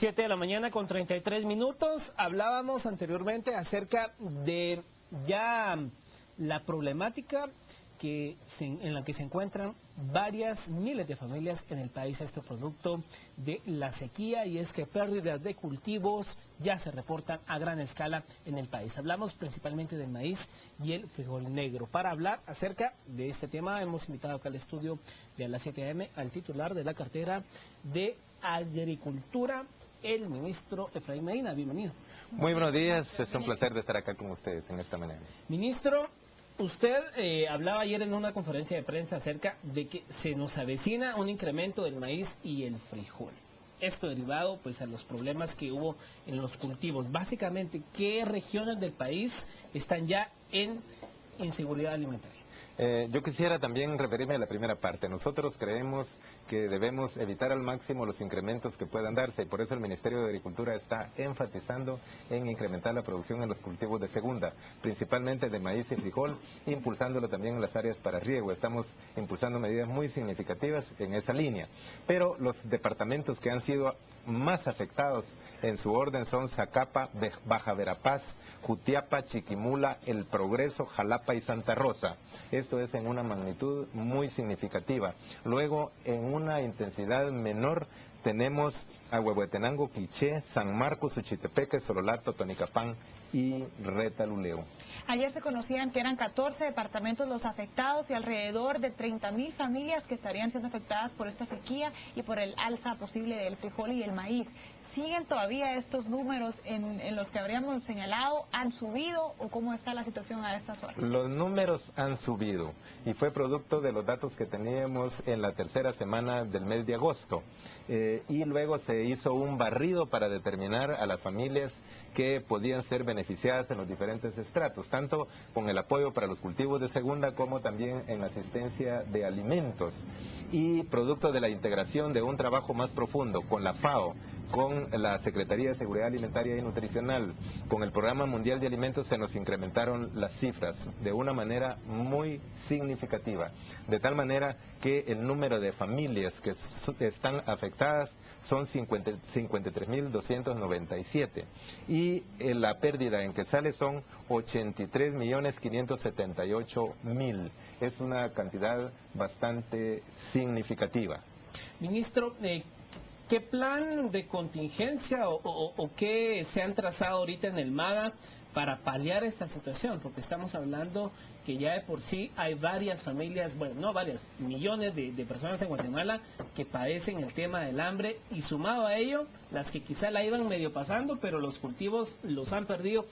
7 de la mañana con 33 minutos. Hablábamos anteriormente acerca de ya la problemática en la que se encuentran varias miles de familias en el país, este producto de la sequía, y es que pérdidas de cultivos ya se reportan a gran escala en el país. Hablamos principalmente del maíz y el frijol negro. Para hablar acerca de este tema hemos invitado acá al estudio de A las 7 AM al titular de la cartera de Agricultura, el ministro Efraín Medina. Bienvenido. Muy buenos días, es un placer de estar acá con ustedes en esta mañana. Ministro, usted hablaba ayer en una conferencia de prensa acerca de que se nos avecina un incremento del maíz y el frijol. Esto derivado pues a los problemas que hubo en los cultivos. Básicamente, ¿qué regiones del país están ya en inseguridad alimentaria? Yo quisiera también referirme a la primera parte. Nosotros creemos que debemos evitar al máximo los incrementos que puedan darse, y por eso el Ministerio de Agricultura está enfatizando en incrementar la producción en los cultivos de segunda, principalmente de maíz y frijol, impulsándolo también en las áreas para riego. Estamos impulsando medidas muy significativas en esa línea. Pero los departamentos que han sido más afectados en su orden son Zacapa, Baja Verapaz, Jutiapa, Chiquimula, El Progreso, Jalapa y Santa Rosa. Esto es en una magnitud muy significativa. Luego, en una intensidad menor, tenemos a Huehuetenango, Quiché, San Marcos, Uchitepeque, Sololato, Tonicapán y Retaluleu. Ayer se conocían que eran 14 departamentos los afectados y alrededor de 30.000 familias que estarían siendo afectadas por esta sequía y por el alza posible del frijol y el maíz. ¿Siguen todavía estos números en los que habríamos señalado? ¿Han subido o cómo está la situación a estas horas? Los números han subido y fue producto de los datos que teníamos en la tercera semana del mes de agosto. Y luego se hizo un barrido para determinar a las familias que podían ser beneficiadas en los diferentes estratos, tanto con el apoyo para los cultivos de segunda como también en asistencia de alimentos. Y producto de la integración de un trabajo más profundo con la FAO, con la Secretaría de Seguridad Alimentaria y Nutricional, con el Programa Mundial de Alimentos, se nos incrementaron las cifras de una manera muy significativa, de tal manera que el número de familias que están afectadas son 53.297 y la pérdida en quetzales son 83.578.000. Es una cantidad bastante significativa. Ministro, ¿qué plan de contingencia o qué se han trazado ahorita en el MAGA para paliar esta situación? Porque estamos hablando que ya de por sí hay varias familias, bueno, no varias, millones de personas en Guatemala que padecen el tema del hambre, y sumado a ello, las que quizá la iban medio pasando, pero los cultivos los han perdido.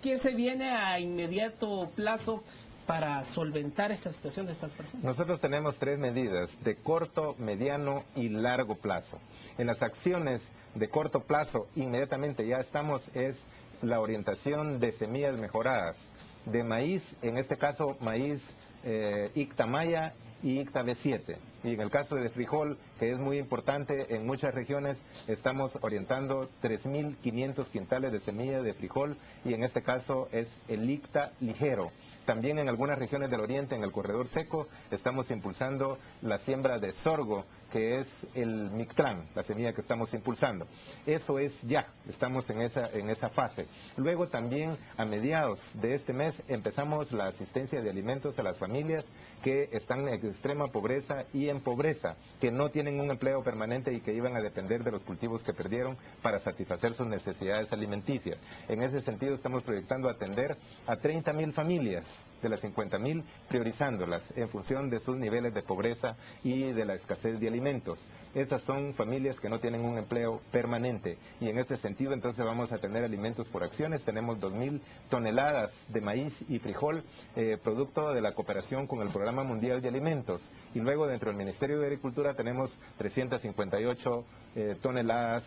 ¿Qué se viene a inmediato plazo para solventar esta situación de estas personas? Nosotros tenemos 3 medidas de corto, mediano y largo plazo. En las acciones de corto plazo, inmediatamente ya estamos, es la orientación de semillas mejoradas, de maíz, en este caso maíz Ictamaya y Icta B7. Y en el caso de frijol, que es muy importante, en muchas regiones estamos orientando 3.500 quintales de semilla de frijol, y en este caso es el Icta ligero. También en algunas regiones del oriente, en el corredor seco, estamos impulsando la siembra de sorgo, que es el Mictlán, la semilla que estamos impulsando. Eso es ya, estamos en esa fase. Luego también a mediados de este mes empezamos la asistencia de alimentos a las familias que están en extrema pobreza y en pobreza, que no tienen un empleo permanente y que iban a depender de los cultivos que perdieron para satisfacer sus necesidades alimenticias. En ese sentido estamos proyectando atender a 30.000 familias de las 50.000, priorizándolas en función de sus niveles de pobreza y de la escasez de alimentos. Estas son familias que no tienen un empleo permanente, y en este sentido entonces vamos a tener alimentos por acciones. Tenemos 2.000 toneladas de maíz y frijol, producto de la cooperación con el Programa Mundial de Alimentos, y luego dentro del Ministerio de Agricultura tenemos 358 toneladas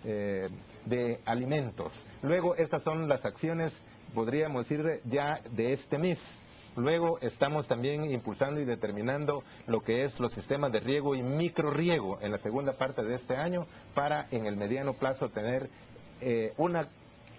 de alimentos. Luego estas son las acciones, podríamos decir, ya de este mes. Luego estamos también impulsando y determinando lo que es los sistemas de riego y microriego en la segunda parte de este año, para en el mediano plazo tener una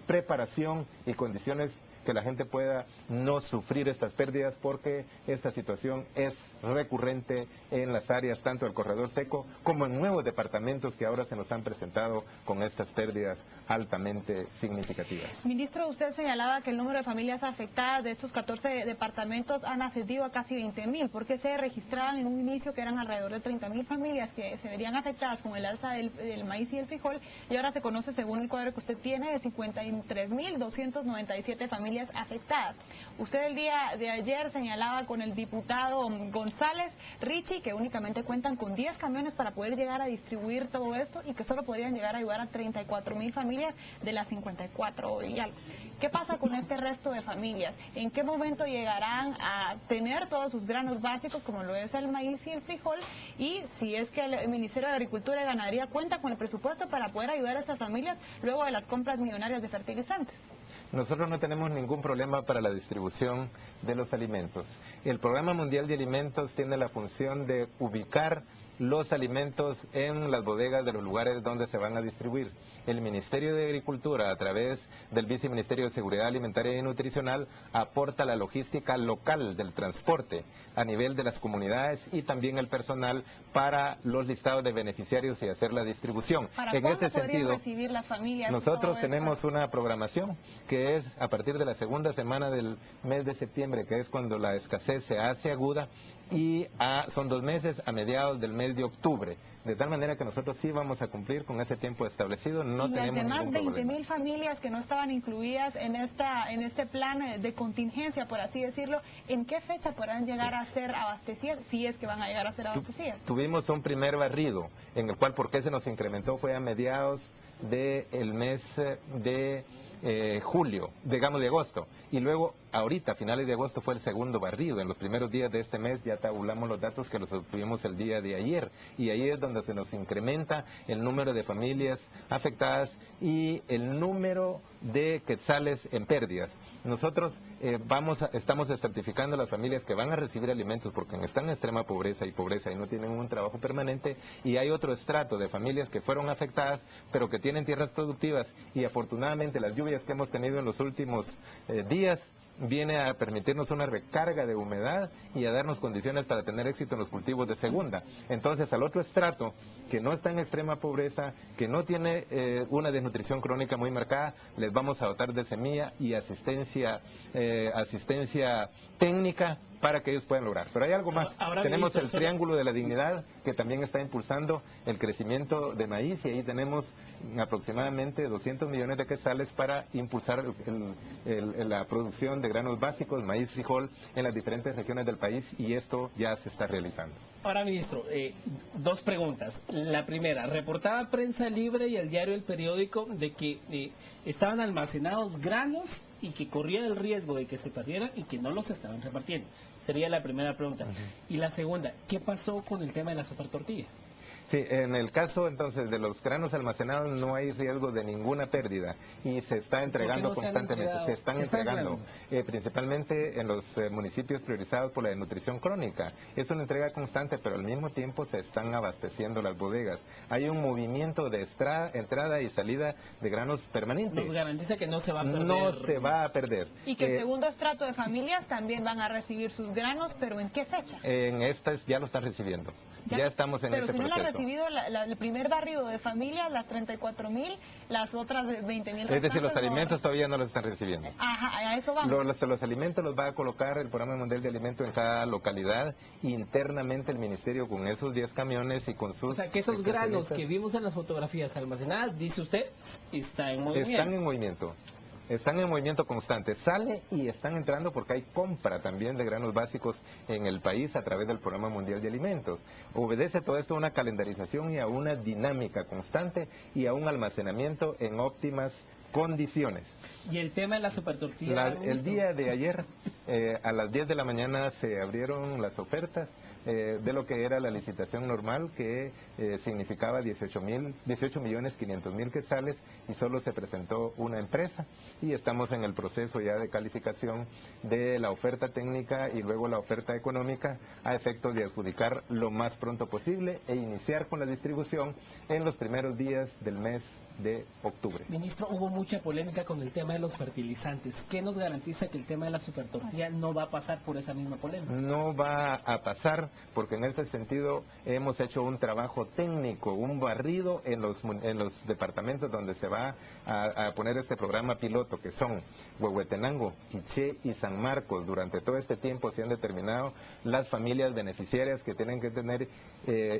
preparación y condiciones que la gente pueda no sufrir estas pérdidas, porque esta situación es recurrente en las áreas tanto del corredor seco como en nuevos departamentos que ahora se nos han presentado con estas pérdidas altamente significativas. Ministro, usted señalaba que el número de familias afectadas de estos 14 departamentos han ascendido a casi 20.000. ¿Por qué se registraban en un inicio que eran alrededor de 30.000 familias que se verían afectadas con el alza del maíz y el frijol, y ahora se conoce, según el cuadro que usted tiene, de 53.297 familias afectadas? Usted el día de ayer señalaba con el diputado González Richie que únicamente cuentan con 10 camiones para poder llegar a distribuir todo esto y que solo podrían llegar a ayudar a 34.000 familias de las 54 y algo. ¿Qué pasa con este resto de familias? ¿En qué momento llegarán a tener todos sus granos básicos, como lo es el maíz y el frijol? Y si es que el Ministerio de Agricultura y Ganadería cuenta con el presupuesto para poder ayudar a estas familias luego de las compras millonarias de fertilizantes. Nosotros no tenemos ningún problema para la distribución de los alimentos. El Programa Mundial de Alimentos tiene la función de ubicar los alimentos en las bodegas de los lugares donde se van a distribuir. El Ministerio de Agricultura, a través del Viceministerio de Seguridad Alimentaria y Nutricional, aporta la logística local del transporte a nivel de las comunidades y también el personal para los listados de beneficiarios y hacer la distribución. En este sentido, recibir las familias, nosotros tenemos una programación que es a partir de la segunda semana del mes de septiembre, que es cuando la escasez se hace aguda, y son 2 meses a mediados del mes de octubre. De tal manera que nosotros sí vamos a cumplir con ese tiempo establecido, no tenemos ningún problema. Las demás 20.000 familias que no estaban incluidas en este plan de contingencia, por así decirlo, ¿en qué fecha podrán llegar a ser abastecidas, si es que van a llegar a ser abastecidas? Tuvimos un primer barrido, en el cual, ¿por qué se nos incrementó? Fue a mediados del mes de julio, digamos de agosto, y luego ahorita a finales de agosto fue el segundo barrido. En los primeros días de este mes ya tabulamos los datos que los obtuvimos el día de ayer, y ahí es donde se nos incrementa el número de familias afectadas y el número de quetzales en pérdidas. Nosotros estamos certificando a las familias que van a recibir alimentos porque están en extrema pobreza y no tienen un trabajo permanente, y hay otro estrato de familias que fueron afectadas pero que tienen tierras productivas, y afortunadamente las lluvias que hemos tenido en los últimos días viene a permitirnos una recarga de humedad y a darnos condiciones para tener éxito en los cultivos de segunda. Entonces, al otro estrato, que no está en extrema pobreza, que no tiene una desnutrición crónica muy marcada, les vamos a dotar de semilla y asistencia técnica para que ellos puedan lograr. Pero hay algo más. Tenemos el Triángulo de la Dignidad, que también está impulsando el crecimiento de maíz, y ahí tenemos aproximadamente 200 millones de quetzales para impulsar la producción de granos básicos, maíz, frijol, en las diferentes regiones del país, y esto ya se está realizando. Ahora, ministro, 2 preguntas. La primera, reportaba Prensa Libre y el diario El Periódico de que estaban almacenados granos y que corrían el riesgo de que se perdieran y que no los estaban repartiendo. Sería la primera pregunta. Y la segunda, ¿qué pasó con el tema de la supertortilla? Sí, en el caso entonces de los granos almacenados no hay riesgo de ninguna pérdida y se está entregando constantemente. Se están entregando principalmente en los municipios priorizados por la desnutrición crónica. Es una entrega constante, pero al mismo tiempo se están abasteciendo las bodegas. Hay un movimiento de entrada y salida de granos permanente. Nos garantiza que no se va a perder. No se va a perder. Y que el segundo estrato de familias también van a recibir sus granos, ¿pero en qué fecha? En estas ya lo están recibiendo. Ya estamos en este proceso. Pero si no lo ha recibido el primer barrio de familias, las 34.000, las otras 20.000. Es decir, los alimentos todavía no los están recibiendo. Ajá, a eso vamos. Los alimentos los va a colocar el Programa Mundial de Alimentos en cada localidad, internamente el Ministerio con esos 10 camiones y con sus... O sea, que esos granos que vimos en las fotografías almacenadas, dice usted, están en movimiento. Están en movimiento. Están en movimiento constante, sale y están entrando porque hay compra también de granos básicos en el país a través del Programa Mundial de Alimentos. Obedece todo esto a una calendarización y a una dinámica constante y a un almacenamiento en óptimas condiciones. ¿Y el tema de la supertortilla? El día de ayer, a las 10 de la mañana se abrieron las ofertas de lo que era la licitación normal, que significaba 18.500.000 quetzales, y solo se presentó una empresa, y estamos en el proceso ya de calificación de la oferta técnica y luego la oferta económica, a efectos de adjudicar lo más pronto posible e iniciar con la distribución en los primeros días del mes de octubre. Ministro, hubo mucha polémica con el tema de los fertilizantes. ¿Qué nos garantiza que el tema de la supertortilla no va a pasar por esa misma polémica? No va a pasar, porque en este sentido hemos hecho un trabajo técnico, un barrido en los departamentos donde se va a poner este programa piloto, que son Huehuetenango, Quiché y San Marcos. Durante todo este tiempo se han determinado las familias beneficiarias que tienen que tener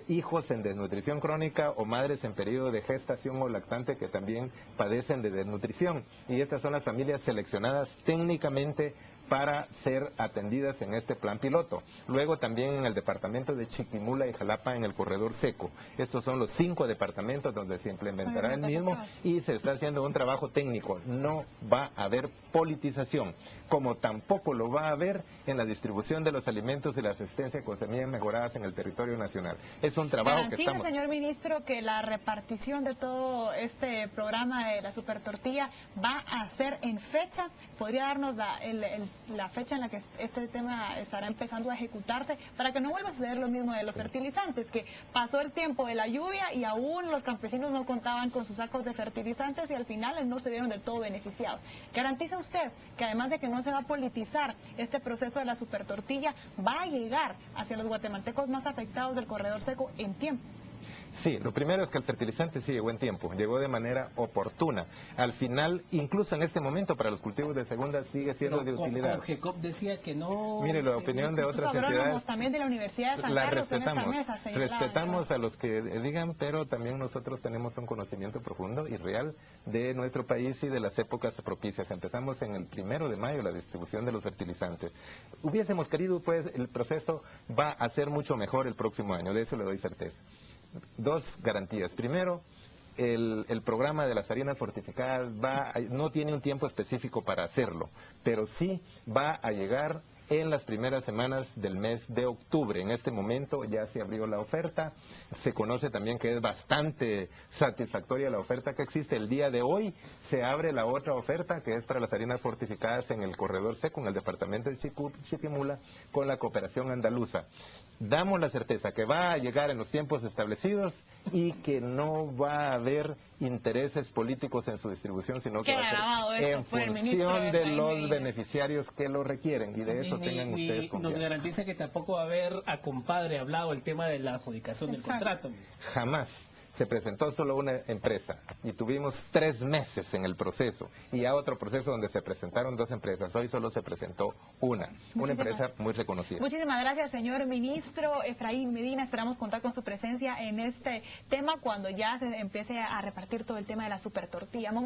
hijos en desnutrición crónica o madres en periodo de gestación o lactancia que también padecen de desnutrición, y estas son las familias seleccionadas técnicamente para ser atendidas en este plan piloto. Luego también en el departamento de Chiquimula y Jalapa, en el corredor seco. Estos son los 5 departamentos donde se implementará el mismo, y se está haciendo un trabajo técnico. No va a haber politización, como tampoco lo va a haber en la distribución de los alimentos y la asistencia con semillas mejoradas en el territorio nacional. Es un trabajo que estamos... señor ministro, que la repartición de todo este programa de la supertortilla va a ser en fecha. ¿Podría darnos la fecha en la que este tema estará empezando a ejecutarse, para que no vuelva a suceder lo mismo de los fertilizantes, que pasó el tiempo de la lluvia y aún los campesinos no contaban con sus sacos de fertilizantes y al final no se vieron del todo beneficiados? ¿Garantiza usted que además de que no se va a politizar este proceso de la supertortilla, va a llegar hacia los guatemaltecos más afectados del corredor seco en tiempo? Sí, lo primero es que el fertilizante sí llegó en tiempo, llegó de manera oportuna. Al final, incluso en este momento, para los cultivos de segunda sigue siendo de utilidad. GECOP decía que no... Mire, la opinión de otras entidades... también de la Universidad de San la Carlos respetamos, en esta mesa, respetamos a los que digan, pero también nosotros tenemos un conocimiento profundo y real de nuestro país y de las épocas propicias. Empezamos en el 1 de mayo la distribución de los fertilizantes. Hubiésemos querido, pues, el proceso va a ser mucho mejor el próximo año, de eso le doy certeza. 2 garantías. Primero, el programa de las harinas fortificadas no tiene un tiempo específico para hacerlo, pero sí va a llegar en las primeras semanas del mes de octubre. En este momento ya se abrió la oferta, se conoce también que es bastante satisfactoria la oferta que existe. El día de hoy se abre la otra oferta, que es para las harinas fortificadas en el corredor seco, en el departamento de Chiquimula, con la cooperación andaluza. Damos la certeza que va a llegar en los tiempos establecidos y que no va a haber intereses políticos en su distribución, sino que va a ser en función de los beneficiarios que lo requieren, y de eso tengan ustedes confianza. Nos garantiza que tampoco va a haber a compadre hablado el tema de la adjudicación del contrato. Jamás. Se presentó solo una empresa y tuvimos 3 meses en el proceso, y a otro proceso donde se presentaron 2 empresas. Hoy solo se presentó una empresa muy reconocida. Muchísimas gracias, señor ministro Efraín Medina. Esperamos contar con su presencia en este tema cuando ya se empiece a repartir todo el tema de la supertortilla.